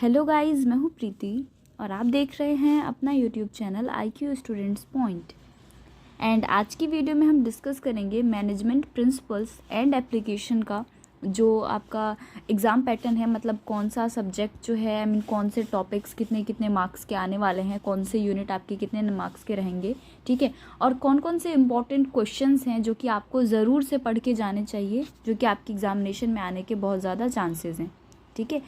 Hello guys, मैं हूँ प्रीति और आप देख रहे हैं अपना YouTube channel IQ students point. And आज की वीडियो में हम डिस्कस करेंगे मैनेजमेंट प्रिंसिपल्स एंड एप्लीकेशन का जो आपका एग्ज़ाम पैटर्न है, मतलब कौन सा सब्जेक्ट जो है, कौन से टॉपिक्स कितने कितने मार्क्स के आने वाले हैं, कौन से यूनिट आपके कितने मार्क्स के रहेंगे, ठीक है। और कौन कौन से इंपॉर्टेंट क्वेश्चंस हैं जो कि आपको ज़रूर से पढ़ के जाने चाहिए, जो कि आपकी एग्जामिनेशन में आने के बहुत ज़्यादा चांसेस हैं, ठीक है।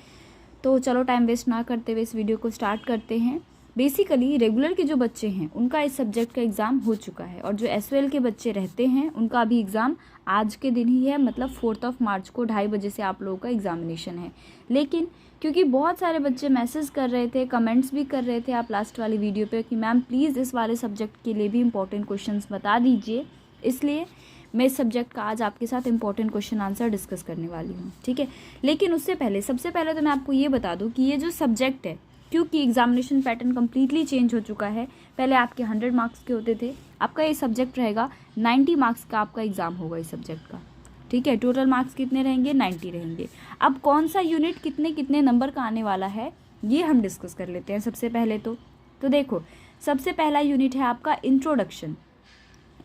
तो चलो टाइम वेस्ट ना करते हुए इस वीडियो को स्टार्ट करते हैं। बेसिकली रेगुलर के जो बच्चे हैं उनका इस सब्जेक्ट का एग्ज़ाम हो चुका है और जो SOL के बच्चे रहते हैं उनका अभी एग्ज़ाम आज के दिन ही है, मतलब 4 मार्च को 2:30 बजे से आप लोगों का एग्जामिनेशन है। लेकिन क्योंकि बहुत सारे बच्चे मैसेज कर रहे थे, कमेंट्स भी कर रहे थे आप लास्ट वाली वीडियो पे कि मैम प्लीज़ इस वाले सब्जेक्ट के लिए भी इंपॉर्टेंट क्वेश्चंस बता दीजिए, इसलिए मैं इस सब्जेक्ट का आज आपके साथ इंपॉर्टेंट क्वेश्चन आंसर डिस्कस करने वाली हूँ, ठीक है। लेकिन उससे पहले सबसे पहले तो मैं आपको ये बता दूँ कि ये जो सब्जेक्ट है, क्योंकि एग्जामिनेशन पैटर्न कम्प्लीटली चेंज हो चुका है। पहले आपके 100 मार्क्स के होते थे, आपका ये सब्जेक्ट रहेगा 90 मार्क्स का आपका एग्ज़ाम होगा इस सब्जेक्ट का, ठीक है। टोटल मार्क्स कितने रहेंगे? 90 रहेंगे। अब कौन सा यूनिट कितने कितने नंबर का आने वाला है ये हम डिस्कस कर लेते हैं सबसे पहले। तो देखो, सबसे पहला यूनिट है आपका इंट्रोडक्शन।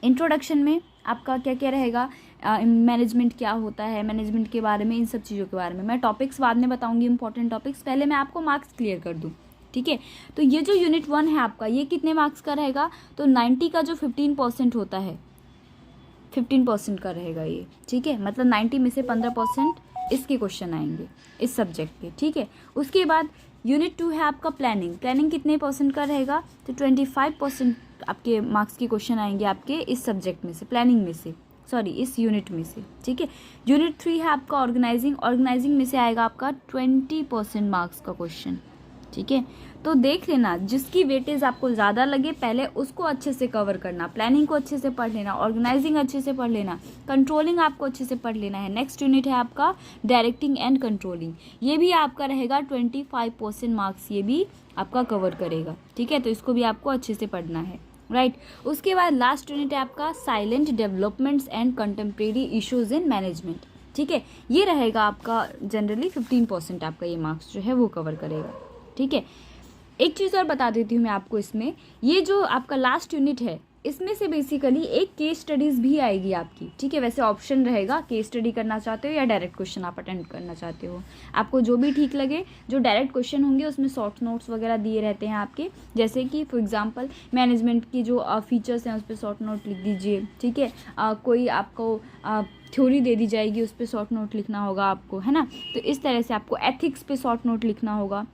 इंट्रोडक्शन में आपका क्या क्या रहेगा, मैनेजमेंट क्या होता है, मैनेजमेंट के बारे में, इन सब चीज़ों के बारे में मैं टॉपिक्स बाद में बताऊंगी, इंपॉर्टेंट टॉपिक्स। पहले मैं आपको मार्क्स क्लियर कर दूं, ठीक है। तो ये जो यूनिट 1 है आपका, ये कितने मार्क्स का रहेगा? तो 90 का जो 15% होता है, 15% का रहेगा ये, ठीक है। मतलब 90 में से 15% इसके क्वेश्चन आएंगे इस सब्जेक्ट के, ठीक है। उसके बाद यूनिट 2 है आपका प्लानिंग। प्लानिंग कितने परसेंट का रहेगा? तो 25% आपके मार्क्स के क्वेश्चन आएंगे आपके इस सब्जेक्ट में से, प्लानिंग में से, सॉरी इस यूनिट में से, ठीक है। यूनिट 3 है आपका ऑर्गेनाइजिंग। ऑर्गेनाइजिंग में से आएगा आपका 20% मार्क्स का क्वेश्चन, ठीक है। तो देख लेना, जिसकी वेटेज आपको ज़्यादा लगे पहले उसको अच्छे से कवर करना। प्लानिंग को अच्छे से पढ़ लेना, ऑर्गेनाइजिंग अच्छे से पढ़ लेना, कंट्रोलिंग आपको अच्छे से पढ़ लेना है। नेक्स्ट यूनिट है आपका डायरेक्टिंग एंड कंट्रोलिंग। ये भी आपका रहेगा 25% मार्क्स, ये भी आपका कवर करेगा, ठीक है। तो इसको भी आपको अच्छे से पढ़ना है, राइट। उसके बाद लास्ट यूनिट है आपका silent developments and contemporary issues in management, ठीक है। ये रहेगा आपका जनरली 15% आपका ये मार्क्स जो है वो कवर करेगा, ठीक है। एक चीज़ और बता देती हूँ मैं आपको, इसमें ये जो आपका लास्ट यूनिट है इसमें से बेसिकली एक केस स्टडीज़ भी आएगी आपकी, ठीक है। वैसे ऑप्शन रहेगा, केस स्टडी करना चाहते हो या डायरेक्ट क्वेश्चन आप अटेंड करना चाहते हो, आपको जो भी ठीक लगे। जो डायरेक्ट क्वेश्चन होंगे उसमें शॉर्ट नोट्स वगैरह दिए रहते हैं आपके, जैसे कि फॉर एग्जांपल मैनेजमेंट की जो फीचर्स हैं उस पर शॉर्ट नोट लिख दीजिए, ठीक है। कोई आपको थ्योरी दे दी जाएगी, उस पर शॉर्ट नोट लिखना होगा आपको, है ना। तो इस तरह से आपको एथिक्स पे शॉर्ट नोट लिखना होगा।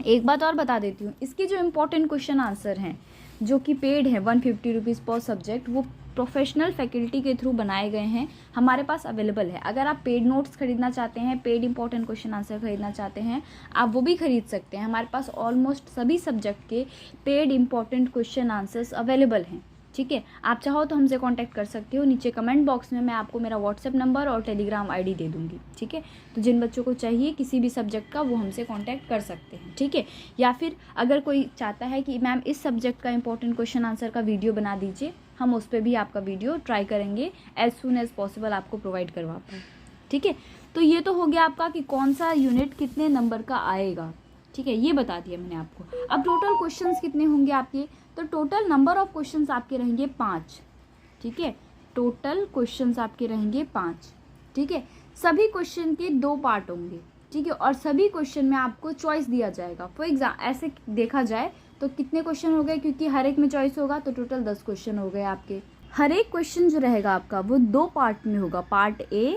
एक बात और बता देती हूँ, इसके जो इम्पोर्टेंट क्वेश्चन आंसर हैं जो कि पेड है 150 रुपीज़ पर सब्जेक्ट, वो प्रोफेशनल फैकल्टी के थ्रू बनाए गए हैं, हमारे पास अवेलेबल है। अगर आप पेड नोट्स खरीदना चाहते हैं, पेड इंपॉर्टेंट क्वेश्चन आंसर खरीदना चाहते हैं, आप वो भी खरीद सकते हैं। हमारे पास ऑलमोस्ट सभी सब्जेक्ट के paid important question answers available हैं, ठीक है। आप चाहो तो हमसे कांटेक्ट कर सकते हो, नीचे कमेंट बॉक्स में मैं आपको मेरा व्हाट्सएप नंबर और टेलीग्राम ID दे दूँगी, ठीक है। तो जिन बच्चों को चाहिए किसी भी सब्जेक्ट का वो हमसे कांटेक्ट कर सकते हैं, ठीक है। या फिर अगर कोई चाहता है कि मैम इस सब्जेक्ट का इंपॉर्टेंट क्वेश्चन आंसर का वीडियो बना दीजिए, हम उस पर भी आपका वीडियो ट्राई करेंगे एज सून एज पॉसिबल आपको प्रोवाइड करवा पाए, ठीक है। तो ये तो हो गया आपका कि कौन सा यूनिट कितने नंबर का आएगा, ठीक है, ये बता दिया मैंने आपको। अब टोटल क्वेश्चंस कितने होंगे आपके? तो टोटल नंबर ऑफ क्वेश्चंस आपके रहेंगे 5, ठीक है। टोटल क्वेश्चंस आपके रहेंगे 5, ठीक है। सभी क्वेश्चन के 2 पार्ट होंगे, ठीक है। और सभी क्वेश्चन में आपको चॉइस दिया जाएगा। फॉर ऐसे देखा जाए तो कितने क्वेश्चन हो गए, क्योंकि हर एक में चॉइस होगा तो टोटल 10 क्वेश्चन हो गए आपके। हर एक क्वेश्चन जो रहेगा आपका वो 2 पार्ट में होगा, पार्ट A,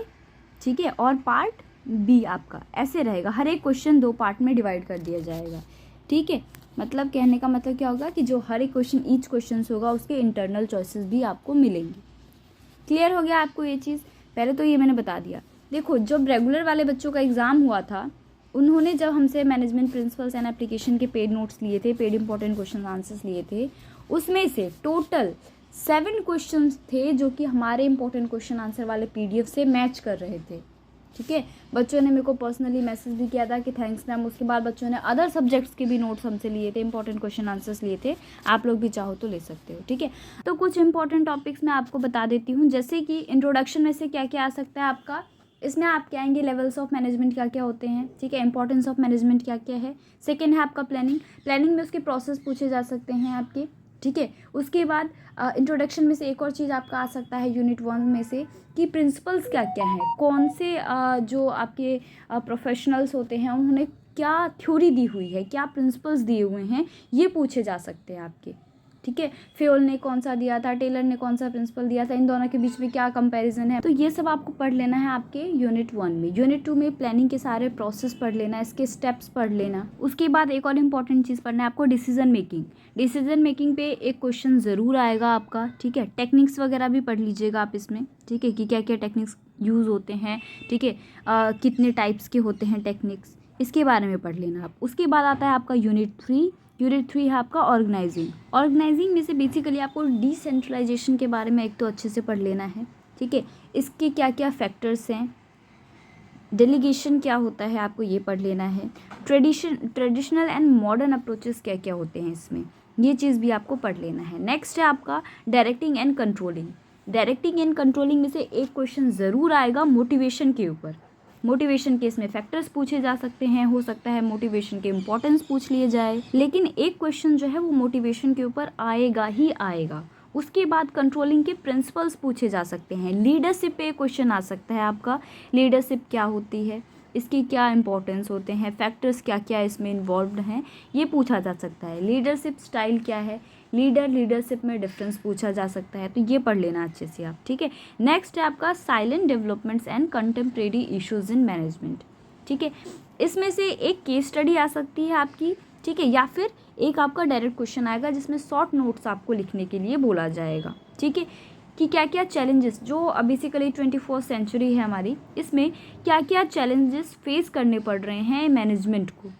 ठीक है, और पार्ट B आपका, ऐसे रहेगा। हर एक क्वेश्चन 2 पार्ट में डिवाइड कर दिया जाएगा, ठीक है। मतलब कहने का मतलब क्या होगा कि जो हर एक क्वेश्चन, ईच क्वेश्चन होगा उसके इंटरनल चॉइसेस भी आपको मिलेंगी। क्लियर हो गया आपको ये चीज़? पहले तो ये मैंने बता दिया। देखो, जब रेगुलर वाले बच्चों का एग्ज़ाम हुआ था, उन्होंने जब हमसे मैनेजमेंट प्रिंसिपल्स एंड एप्लीकेशन के पेड नोट्स लिए थे, पेड इंपॉर्टेंट क्वेश्चन आंसर्स लिए थे, उसमें से टोटल 7 क्वेश्चन थे जो कि हमारे इंपॉर्टेंट क्वेश्चन आंसर वाले PDF से मैच कर रहे थे, ठीक है। बच्चों ने मेरे को पर्सनली मैसेज भी किया था कि थैंक्स मैम। उसके बाद बच्चों ने अदर सब्जेक्ट्स के भी नोट्स हमसे लिए थे, इंपॉर्टेंट क्वेश्चन आंसर्स लिए थे। आप लोग भी चाहो तो ले सकते हो, ठीक है। तो कुछ इंपॉर्टेंट टॉपिक्स मैं आपको बता देती हूँ, जैसे कि इंट्रोडक्शन में से क्या क्या आ सकता है आपका, इसमें आपके आएंगे लेवल्स ऑफ मैनेजमेंट क्या क्या होते हैं, ठीक है, इंपॉर्टेंस ऑफ मैनेजमेंट क्या क्या है। सेकेंड है आपका प्लानिंग में उसके प्रोसेस पूछे जा सकते हैं आपके, ठीक है। उसके बाद इंट्रोडक्शन में से एक और चीज़ आपका आ सकता है यूनिट 1 में से कि प्रिंसिपल्स क्या क्या हैं, कौन से जो आपके प्रोफेशनल्स होते हैं उन्होंने क्या थ्योरी दी हुई है, क्या प्रिंसिपल्स दिए हुए हैं, ये पूछे जा सकते हैं आपके, ठीक है। फेयोल ने कौन सा दिया था, टेलर ने कौन सा प्रिंसिपल दिया था, इन दोनों के बीच में क्या कंपैरिजन है, तो ये सब आपको पढ़ लेना है आपके यूनिट 1 में। यूनिट 2 में प्लानिंग के सारे प्रोसेस पढ़ लेना, इसके स्टेप्स पढ़ लेना। उसके बाद एक और इम्पॉर्टेंट चीज़ पढ़ना है आपको, डिसीजन मेकिंग पे एक क्वेश्चन ज़रूर आएगा आपका, ठीक है। टेक्निक्स वगैरह भी पढ़ लीजिएगा आप इसमें, ठीक है, कि क्या क्या टेक्निक्स यूज़ होते हैं, ठीक है, कितने टाइप्स के होते हैं टेक्निक्स, इसके बारे में पढ़ लेना आप। उसके बाद आता है आपका यूनिट 3 है आपका ऑर्गेनाइजिंग में से बेसिकली आपको डिसेंट्रलाइजेशन के बारे में एक तो अच्छे से पढ़ लेना है, ठीक है। इसके क्या क्या फैक्टर्स हैं, डेलीगेशन क्या होता है आपको ये पढ़ लेना है, ट्रेडिशनल एंड मॉडर्न अप्रोचेस क्या क्या होते हैं इसमें, ये चीज़ भी आपको पढ़ लेना है। नेक्स्ट है आपका डायरेक्टिंग एंड कंट्रोलिंग में से एक क्वेश्चन ज़रूर आएगा मोटिवेशन के ऊपर। मोटिवेशन के इसमें फैक्टर्स पूछे जा सकते हैं, हो सकता है मोटिवेशन के इम्पोर्टेंस पूछ लिए जाए, लेकिन एक क्वेश्चन जो है वो मोटिवेशन के ऊपर आएगा ही आएगा। उसके बाद कंट्रोलिंग के प्रिंसिपल्स पूछे जा सकते हैं। लीडरशिप पे क्वेश्चन आ सकता है आपका, लीडरशिप क्या होती है, इसकी क्या इंपॉर्टेंस होते हैं, फैक्टर्स क्या क्या इसमें इन्वॉल्व्ड हैं, ये पूछा जा सकता है। लीडरशिप स्टाइल क्या है, लीडरशिप में डिफरेंस पूछा जा सकता है, तो ये पढ़ लेना अच्छे से आप, ठीक है। नेक्स्ट है आपका silent developments and contemporary issues in management, ठीक है। इसमें से एक केस स्टडी आ सकती है आपकी, ठीक है, या फिर एक आपका डायरेक्ट क्वेश्चन आएगा जिसमें शॉर्ट नोट्स आपको लिखने के लिए बोला जाएगा, ठीक है, कि क्या क्या चैलेंजेस जो बेसिकली 21st सेंचुरी है हमारी, इसमें क्या क्या चैलेंजेस फेस करने पड़ रहे हैं मैनेजमेंट को,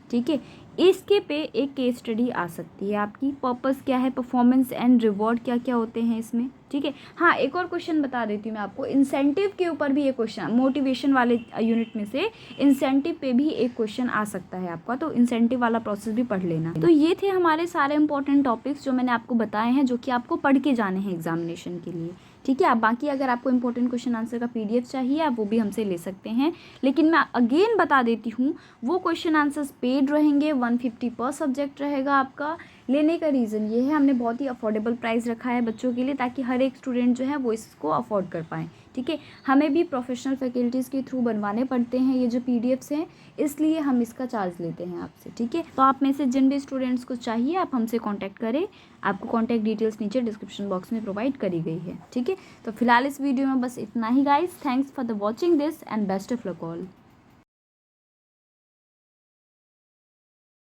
ठीक है। इसके पे एक केस स्टडी आ सकती है आपकी, पर्पस क्या है, परफॉर्मेंस एंड रिवॉर्ड क्या क्या होते हैं इसमें, ठीक है। हाँ, एक और क्वेश्चन बता देती हूँ मैं आपको, इंसेंटिव के ऊपर भी एक क्वेश्चन, मोटिवेशन वाले यूनिट में से इंसेंटिव पे भी एक क्वेश्चन आ सकता है आपका, तो इंसेंटिव वाला प्रोसेस भी पढ़ लेना। तो ये थे हमारे सारे इंपॉर्टेंट टॉपिक्स जो मैंने आपको बताए हैं, जो कि आपको पढ़ के जाने हैं एग्जामिनेशन के लिए, ठीक है। आप बाकी अगर आपको इंपॉर्टेंट क्वेश्चन आंसर का PDF चाहिए आप वो भी हमसे ले सकते हैं, लेकिन मैं अगेन बता देती हूँ वो क्वेश्चन आंसर्स पेड रहेंगे, 150 पर सब्जेक्ट रहेगा आपका। लेने का रीज़न ये है, हमने बहुत ही अफोर्डेबल प्राइस रखा है बच्चों के लिए, ताकि हर एक स्टूडेंट जो है वो इसको अफोर्ड कर पाएँ, ठीक है। हमें भी प्रोफेशनल फैकल्टीज़ के थ्रू बनवाने पड़ते हैं ये जो PDFs हैं, इसलिए हम इसका चार्ज लेते हैं आपसे, ठीक है। तो आप में से जिन भी स्टूडेंट्स को चाहिए आप हमसे कॉन्टैक्ट करें, आपको कॉन्टैक्ट डिटेल्स नीचे डिस्क्रिप्शन बॉक्स में प्रोवाइड करी गई है, ठीक है। तो फिलहाल इस वीडियो में बस इतना ही guys, thanks for the watching this and best of luck all.